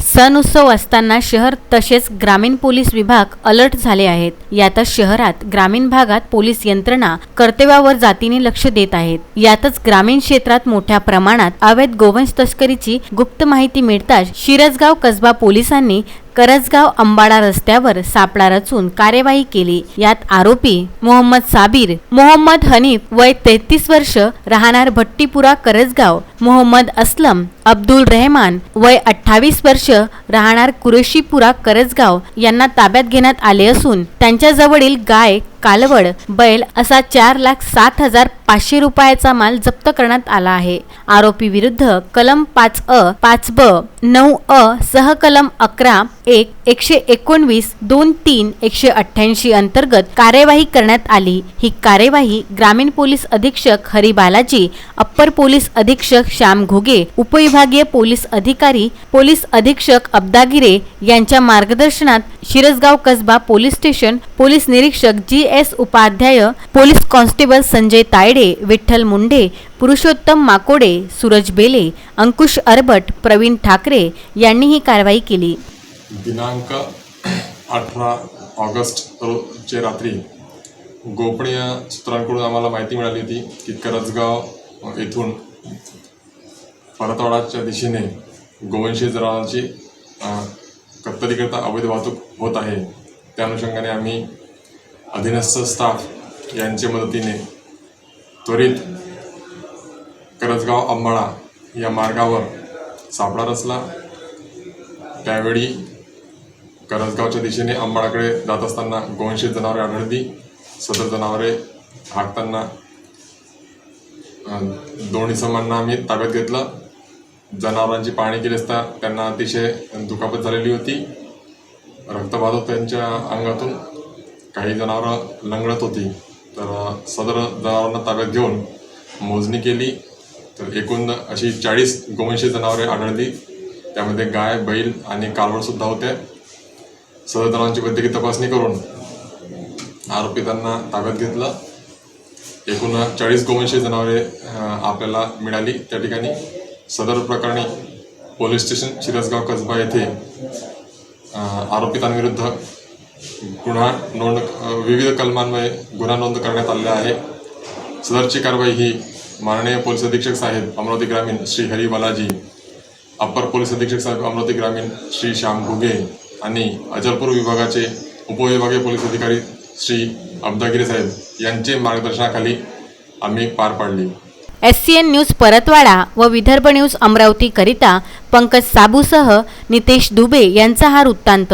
सण उत्सव असताना शहर तसेच ग्रामीण पोलीस विभाग अलर्ट झाले आहेत। यातच शहरात ग्रामीण भागात पोलीस यंत्रणा कर्तव्यावर जातीने लक्ष देत आहेत। यातच ग्रामीण क्षेत्रात मोठ्या प्रमाणात अवैध गोवंश तस्करीची गुप्त माहिती मिळताच शिरसगाव कसबा पोलिसांनी करजगाव अंबाडा रस्त्यावर सापळा रचून कार्यवाही केली। यात आरोपी मोहम्मद साबिर, मोहम्मद हनीफ वय 33 वर्ष राहणार भट्टीपुरा करजगाव, मोहम्मद असलम अब्दुल रहमान वय 28 वर्ष राहणार कुरेशीपुरा करजगाव यांना ताब्यात घेण्यात आले असून त्यांच्याजवळील गाय, कालवड, बैल असा 4,07,500 रुपयाचा माल जप्त करण्यात आला आहे। आरोपी विरुद्ध कलम 5A, 5B, 9A सह कलम 11, 1, 119, 2, 188 अंतर्गत कार्यवाही करण्यात आली। ही कार्यवाही ग्रामीण पोलीस अधीक्षक हरी बालाजी, अप्पर पोलीस अधीक्षक श्याम घुगे, उपविभागीय पोलीस अधिकारी पोलीस अधीक्षक अब्दागिरे यांच्या मार्गदर्शनात Shirasgaon Kasba police station police निरीक्षक GS Upadhyay, police constable Sanjay Tayde, Vitthal Munde, Purushottam Makode, Suraj Bele, Ankush Arbat, Pravin Thakare यांनी ही कारवाई केली। दिनांक 18 ऑगस्ट रोजच्या रात्री गोपनीय सूत्रांकडून आम्हाला माहिती मिळाली होती की करजगाव येथून परतवाडाच्या दिशेने गोवंशी जनावरांची कत्तलीकरता अवैध वाहतूक होत आहे। त्या अनुषंगाने आम्ही अधीनस्थ स्टाफ यांच्या मदतीने त्वरित करजगाव अंबाडा या मार्गावर सापळा रचला। त्यावेळी करजगावच्या दिशेने अंबाडाकडे जात असताना गोवंशी जनावरे आढळली। सदर जनावरे हाकताना दोन इसमांना आम्ही ताब्यात घेतलं। जनावरांची पाहणी केली असता त्यांना अतिशय दुखापत झालेली होती। रक्तपात त्यांच्या अंगातून, काही जनावरं लंगडत होती। तर सदर जनावरांना ताब्यात घेऊन मोजणी केली तर एकूण अशी 40 गोवंशी जनावरे आढळली। त्यामध्ये गाय, बैल आणि कालवडसुद्धा होते। सदर जनावरांची वैद्यकीय तपासणी करून आरोपितांना ताब्यात घेतलं। एकूण 40 गोवंशी जनावरे आपल्याला मिळाली। त्या ठिकाणी सदर प्रकरणी पोलीस स्टेशन शिरसगाव कसबा येथे आरोपितांविरुद्ध विविध कलमान्वये गुन्हा नोंद करण्यात आलेला आहे। सदरची कारवाई ही माननीय पोलीस अधीक्षक साहेब अमरावती ग्रामीण श्री हरी बालाजी, अप्पर पोलीस अधीक्षक साहेब अमरावती ग्रामीण श्री श्याम घुगे आणि अचलपूर विभागाचे उपविभागीय पोलीस अधिकारी श्री अब्दागिरे साहेब यांचे मार्गदर्शनाखाली आम्ही पार पाडली। SCN न्यूज परतवाडा व विदर्भ न्यूज अमरावती करिता पंकज साबूसह नितेश दुबे यांचा हा वृत्तांत।